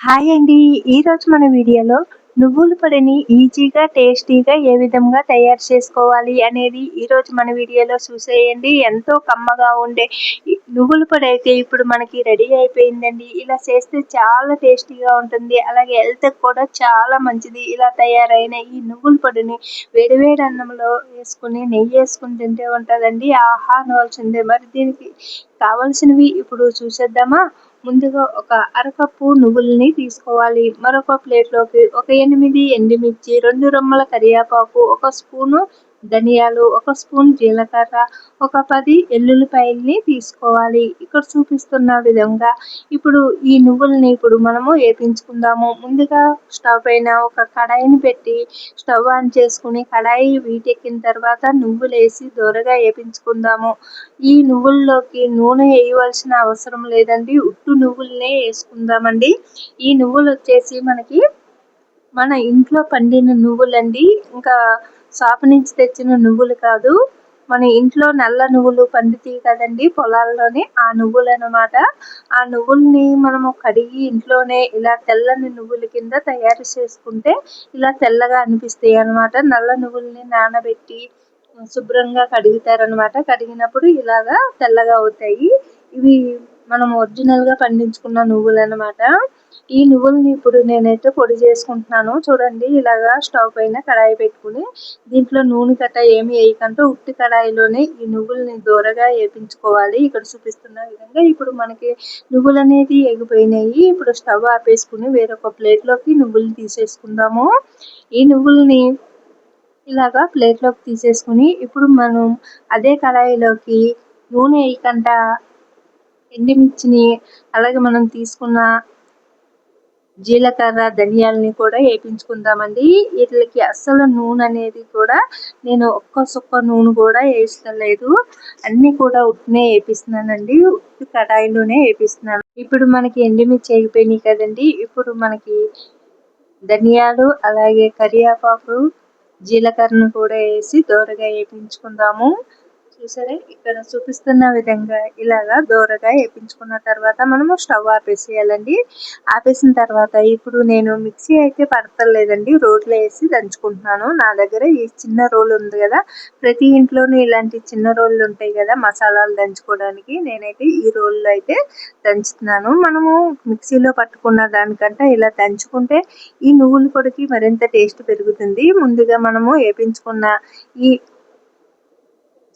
Hi అండి. ఈరోజు మన వీడియోలో నువ్వుల పొడిని ఈజీగా, టేస్టీగా ఏ విధంగా తయారు చేసుకోవాలి అనేది ఈరోజు మన వీడియోలో చూసేయండి. ఎంతో కమ్మగా ఉండే నువ్వుల పొడి అయితే ఇప్పుడు మనకి రెడీ అయిపోయిందండి. ఇలా చేస్తే చాలా టేస్టీగా ఉంటుంది. అలాగే హెల్త్‌కి కూడా చాలా మంచిది. ఇలా తయారైన ఈ నువ్వుల పొడిని వేడివేడి అన్నంలో వేసుకొని నెయ్యి వేసుకొని తింటే ఉంటుందండి. ఆహా అనవలసిందే. మరి దీనికి కావాల్సినవి ఇప్పుడు చూసేద్దామా? ముందుగా ఒక అరకప్పు నువ్వుల్ని తీసుకోవాలి. మరొక ప్లేట్లోకి ఒక 8 ఎండుమిర్చి, 2 రెమ్మల కరివేపాకు, ఒక స్పూను ధనియాలు, ఒక స్పూన్ జీలకర్ర, ఒక 10 ఎల్లుల్లిపాయల్ని తీసుకోవాలి. ఇక్కడ చూపిస్తున్న విధంగా ఇప్పుడు ఈ నువ్వుల్ని ఇప్పుడు మనము వేపించుకుందాము. ముందుగా స్టవ్ పైన ఒక కడాయిని పెట్టి స్టవ్ ఆన్ చేసుకుని కడాయి వీటెక్కిన తర్వాత నువ్వులేసి దోరగా వేపించుకుందాము. ఈ నువ్వుల్లోకి నూనె వేయవలసిన అవసరం లేదండి. ఉట్టు నువ్వులనే వేసుకుందామండి. ఈ నువ్వులు వచ్చేసి మనకి మన ఇంట్లో పండిన నువ్వులండి. ఇంకా షాపు నుంచి తెచ్చిన నువ్వులు కాదు. మన ఇంట్లో నల్ల నువ్వులు పండుతాయి కదండి పొలాల్లోనే, ఆ నువ్వులు అనమాట. ఆ నువ్వుల్ని మనము కడిగి ఇంట్లోనే ఇలా తెల్లని నువ్వుల కింద తయారు చేసుకుంటే ఇలా తెల్లగా అనిపిస్తాయి అనమాట. నల్ల నువ్వుల్ని నానబెట్టి శుభ్రంగా కడుగుతారనమాట. కడిగినప్పుడు ఇలాగా తెల్లగా అవుతాయి. ఇవి మనం ఒరిజినల్ గా పండించుకున్న నువ్వులు అనమాట. ఈ నువ్వుల్ని ఇప్పుడు నేనైతే పొడి చేసుకుంటున్నాను. చూడండి, ఇలాగా స్టవ్ పైన కడాయి పెట్టుకుని దీంట్లో నూనె గట్ట ఏమి వేయకుండా ఉట్టి కడాయిలోనే ఈ నువ్వుల్ని దోరగా వేపించుకోవాలి. ఇక్కడ చూపిస్తున్న విధంగా ఇప్పుడు మనకి నువ్వులు అనేది ఎగిపోయినాయి. ఇప్పుడు స్టవ్ ఆపేసుకుని వేరొక ప్లేట్ లోకి నువ్వులు తీసేసుకుందాము. ఈ నువ్వుల్ని ఇలాగా ప్లేట్లోకి తీసేసుకుని ఇప్పుడు మనం అదే కడాయిలోకి నూనె వేయకుండా ఎండుమిర్చిని, అలాగే మనం తీసుకున్న జీలకర్ర, ధనియాలని కూడా వేపించుకుందామండి. వీటికి అస్సలు నూనె అనేది కూడా నేను ఒక్క సుక్క నూనె కూడా వేస్తలేదు. అన్ని కూడా ఉట్టినే వేపిస్తున్నానండి. ఉట్టి కడాయిలోనే వేపిస్తున్నాను. ఇప్పుడు మనకి ఎండుమిర్చి అయిపోయినాయి కదండి. ఇప్పుడు మనకి ధనియాలు, అలాగే కరివేపాకు, జీలకర్రను కూడా వేసి దోరగా వేపించుకుందాము. చూసారా, ఇక్కడ చూపిస్తున్న విధంగా ఇలాగా దోరగా వేపించుకున్న తర్వాత మనము స్టవ్ ఆపేసేయాలండి. ఆపేసిన తర్వాత ఇప్పుడు నేను మిక్సీ అయితే పడతలేదండి, రోట్లో వేసి దంచుకుంటున్నాను. నా దగ్గర ఈ చిన్న రోల్ ఉంది కదా, ప్రతి ఇంట్లోనూ ఇలాంటి చిన్న రోళ్ళు ఉంటాయి కదా మసాలాలు దంచుకోవడానికి. నేనైతే ఈ రోల్లో అయితే దంచుతున్నాను. మనము మిక్సీలో పట్టుకున్న దానికంటే ఇలా దంచుకుంటే ఈ నువ్వుల పొడికి మరింత టేస్ట్ పెరుగుతుంది. ముందుగా మనము వేపించుకున్న ఈ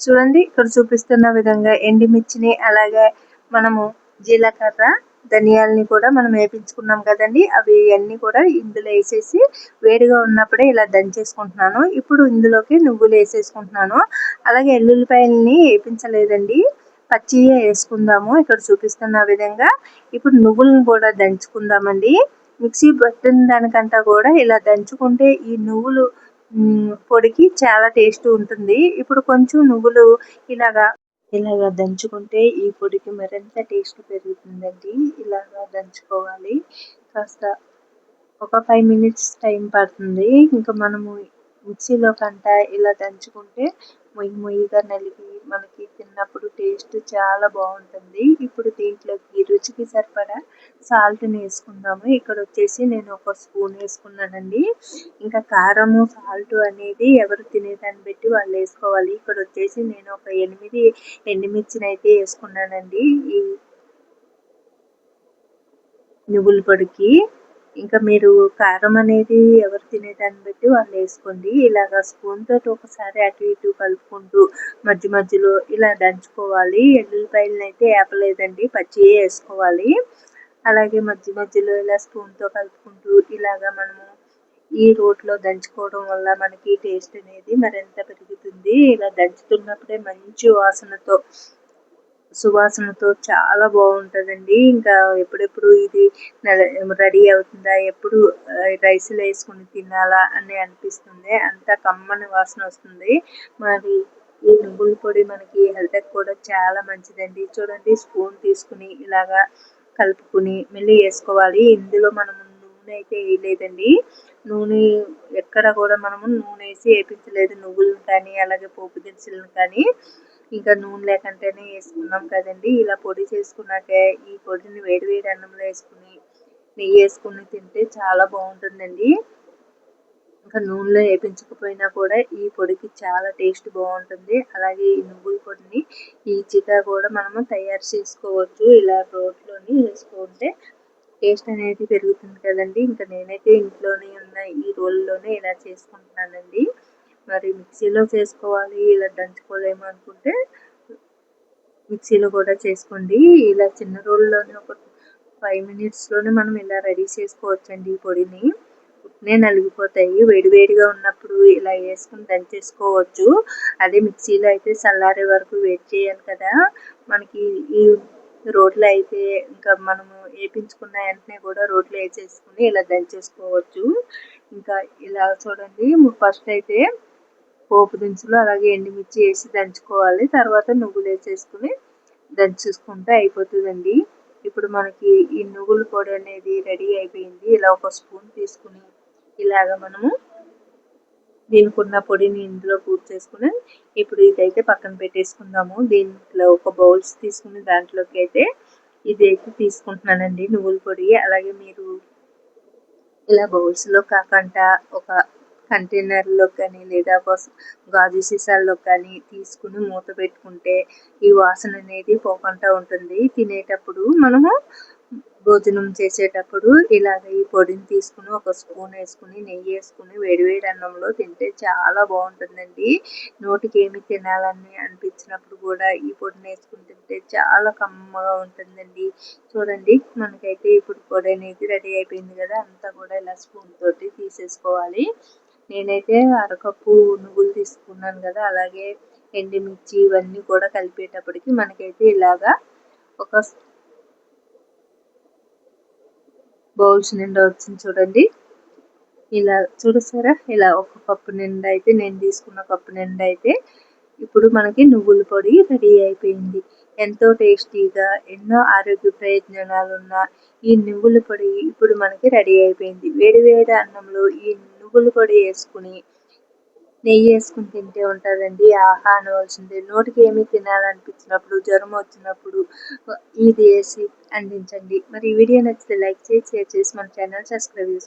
చూడండి, ఇక్కడ చూపిస్తున్న విధంగా ఎండుమిర్చిని, అలాగే మనము జీలకర్ర, ధనియాలని కూడా మనం వేపించుకున్నాం కదండి, అవి అన్నీ కూడా ఇందులో వేసేసి వేడిగా ఉన్నప్పుడే ఇలా దంచేసుకుంటున్నాను. ఇప్పుడు ఇందులోకి నువ్వులు వేసేసుకుంటున్నాను. అలాగే ఎల్లుల్లిపాయలని వేపించలేదండి, పచ్చియే వేసుకుందాము. ఇక్కడ చూపిస్తున్న విధంగా ఇప్పుడు నువ్వులను కూడా దంచుకుందామండి. మిక్సీ పట్టిన దానికంటే కూడా ఇలా దంచుకుంటే ఈ నువ్వులు పొడికి చాలా టేస్ట్ ఉంటుంది. ఇప్పుడు కొంచెం నువ్వులు ఇలాగా ఇలాగా దంచుకుంటే ఈ పొడికి మరింత టేస్ట్ పెరుగుతుందండి. ఇలాగా దంచుకోవాలి. కాస్త ఒక 5 మినిట్స్ టైం పడుతుంది. ఇంకా మనము మిక్సీలో కంట ఇలా దంచుకుంటే మొయ్యిగా నలిగి మనకి తిన్నప్పుడు టేస్ట్ చాలా బాగుంటుంది. ఇప్పుడు దీంట్లోకి రుచికి సరిపడా సాల్ట్ని వేసుకుందాము. ఇక్కడ వచ్చేసి నేను ఒక స్పూన్ వేసుకున్నానండి. ఇంకా కారము, సాల్ట్ అనేది ఎవరు తినేదాన్ని బట్టి వాళ్ళు వేసుకోవాలి. ఇక్కడ వచ్చేసి నేను ఒక 8 ఎండుమిర్చిని అయితే వేసుకున్నానండి ఈ నువ్వుల పొడికి. ఇంకా మీరు కారం అనేది ఎవరు తినేదాన్ని బట్టి వాళ్ళు వేసుకోండి. ఇలాగ స్పూన్ తోటి ఒకసారి అటు ఇటు కలుపుకుంటూ మధ్య మధ్యలో ఇలా దంచుకోవాలి. ఎల్లుల్లిపాయలను అయితే వేపలేదండి, పచ్చియే వేసుకోవాలి. అలాగే మధ్య మధ్యలో ఇలా స్పూన్తో కలుపుకుంటూ ఇలాగా మనము ఈ రోట్లో దంచుకోవడం వల్ల మనకి టేస్ట్ అనేది మరింత పెరుగుతుంది. ఇలా దంచుతున్నప్పుడే మంచి సువాసనతో చాలా బాగుంటుందండి. ఇంకా ఎప్పుడెప్పుడు ఇది రెడీ అవుతుందా, ఎప్పుడు రైస్లో వేసుకుని తినాలా అని అనిపిస్తుంది. అంత కమ్మని వాసన వస్తుంది. మరి ఈ నువ్వుల పొడి మనకి హెల్త్కి కూడా చాలా మంచిదండి. చూడండి, స్పూన్ తీసుకుని ఇలాగా కలుపుకుని మళ్ళీ వేసుకోవాలి. ఇందులో మనం నూనె అయితే వేయలేదండి. నూనె ఎక్కడ కూడా మనము నూనె వేసి వేయించలేదు నువ్వులను కానీ, అలాగే పోపు దినుసులను కానీ. ఇంకా నూనె లేకుండానే వేసుకున్నాం కదండి. ఇలా పొడి చేసుకున్నాక ఈ పొడిని వేడి వేడి అన్నంలో వేసుకుని నెయ్యి వేసుకుని తింటే చాలా బాగుంటుందండి. ఇంకా నూనెలో వేయించకపోయినా కూడా ఈ పొడికి చాలా టేస్ట్ బాగుంటుంది. అలాగే ఈ నువ్వుల పొడిని ఈజీగా కూడా మనము తయారు చేసుకోవచ్చు. ఇలా రోట్లోని వేసుకుంటే టేస్ట్ అనేది పెరుగుతుంది కదండి. ఇంకా నేనైతే ఇంట్లోనే ఉన్న ఈ రోల్లోనే ఇలా చేసుకుంటున్నానండి. మరి మిక్సీలో చేసుకోవాలి, ఇలా దంచుకోలేము అనుకుంటే మిక్సీలో కూడా చేసుకోండి. ఇలా చిన్న రోల్లోనే ఒక 5 మినిట్స్లోనే మనం ఇలా రెడీ చేసుకోవచ్చండి ఈ పొడిని. ఉట్నే నలిగిపోతాయి. వేడివేడిగా ఉన్నప్పుడు ఇలా వేసుకుని దంచేసుకోవచ్చు. అదే మిక్సీలో అయితే చల్లారే వరకు వెయిట్ చేయాలి కదా. మనకి ఈ రోట్లో అయితే ఇంకా మనము వేయించుకున్న వెంటనే కూడా రోట్లో వేసేసుకుని ఇలా దంచేసుకోవచ్చు. ఇంకా ఇలా చూడండి, ఫస్ట్ అయితే పోపు దినుసులు అలాగే ఎండుమిర్చి వేసి దంచుకోవాలి. తర్వాత నువ్వులు వేసేసుకుని దంచేసుకుంటే అయిపోతుందండి. ఇప్పుడు మనకి ఈ నువ్వుల పొడి అనేది రెడీ అయిపోయింది. ఇలా ఒక స్పూన్ తీసుకుని ఇలాగ మనము దీనికి ఉన్న పొడిని ఇందులో చేసుకుని ఇప్పుడు ఇదైతే పక్కన పెట్టేసుకుందాము. దీంట్లో ఒక బౌల్స్ తీసుకుని దాంట్లోకి అయితే ఇదైతే తీసుకుంటున్నానండి నువ్వుల పొడి. అలాగే మీరు ఇలా బౌల్స్లో కాకుండా ఒక కంటైనర్లో కానీ లేదా ఒక గాజు సీసాల్లో కానీ తీసుకుని మూత పెట్టుకుంటే ఈ వాసన అనేది పోకుండా ఉంటుంది. తినేటప్పుడు మనము భోజనం చేసేటప్పుడు ఇలాగ ఈ పొడిని తీసుకుని ఒక స్పూన్ వేసుకుని నెయ్యి వేసుకుని వేడివేడి అన్నంలో తింటే చాలా బాగుంటుందండి. నోటికి ఏమి తినాలని అనిపించినప్పుడు కూడా ఈ పొడిని వేసుకుని తింటే చాలా కమ్మగా ఉంటుందండి. చూడండి, మనకైతే ఇప్పుడు పొడి అనేది రెడీ అయిపోయింది కదా. అంతా కూడా ఇలా స్పూన్ తోటి తీసేసుకోవాలి. నేనైతే అరకప్పు నువ్వులు తీసుకున్నాను కదా. అలాగే ఎండుమిర్చి ఇవన్నీ కూడా కలిపేటప్పటికి మనకైతే ఇలాగా ఒక బౌల్స్ నిండా వచ్చింది చూడండి. ఇలా చూడసారా, ఇలా ఒక కప్పు నిండా అయితే నేను తీసుకున్న కప్పు నిండా అయితే ఇప్పుడు మనకి నువ్వుల పొడి రెడీ అయిపోయింది. ఎంతో టేస్టీగా ఎన్నో ఆరోగ్య ప్రయోజనాలు ఉన్న ఈ నువ్వుల పొడి ఇప్పుడు మనకి రెడీ అయిపోయింది. వేడివేడి అన్నంలో ఈ నువ్వుల పొడి వేసుకుని నెయ్యి వేసుకుని తింటే ఉంటుందండి ఆహా అనవలసిందే. నోటికి ఏమీ తినాలనిపించినప్పుడు, జ్వరం వచ్చినప్పుడు ఇది వేసి అందించండి. మరి ఈ వీడియో నచ్చితే లైక్ చేసి, షేర్ చేసి మన ఛానల్ సబ్స్క్రైబ్ చేసుకోండి.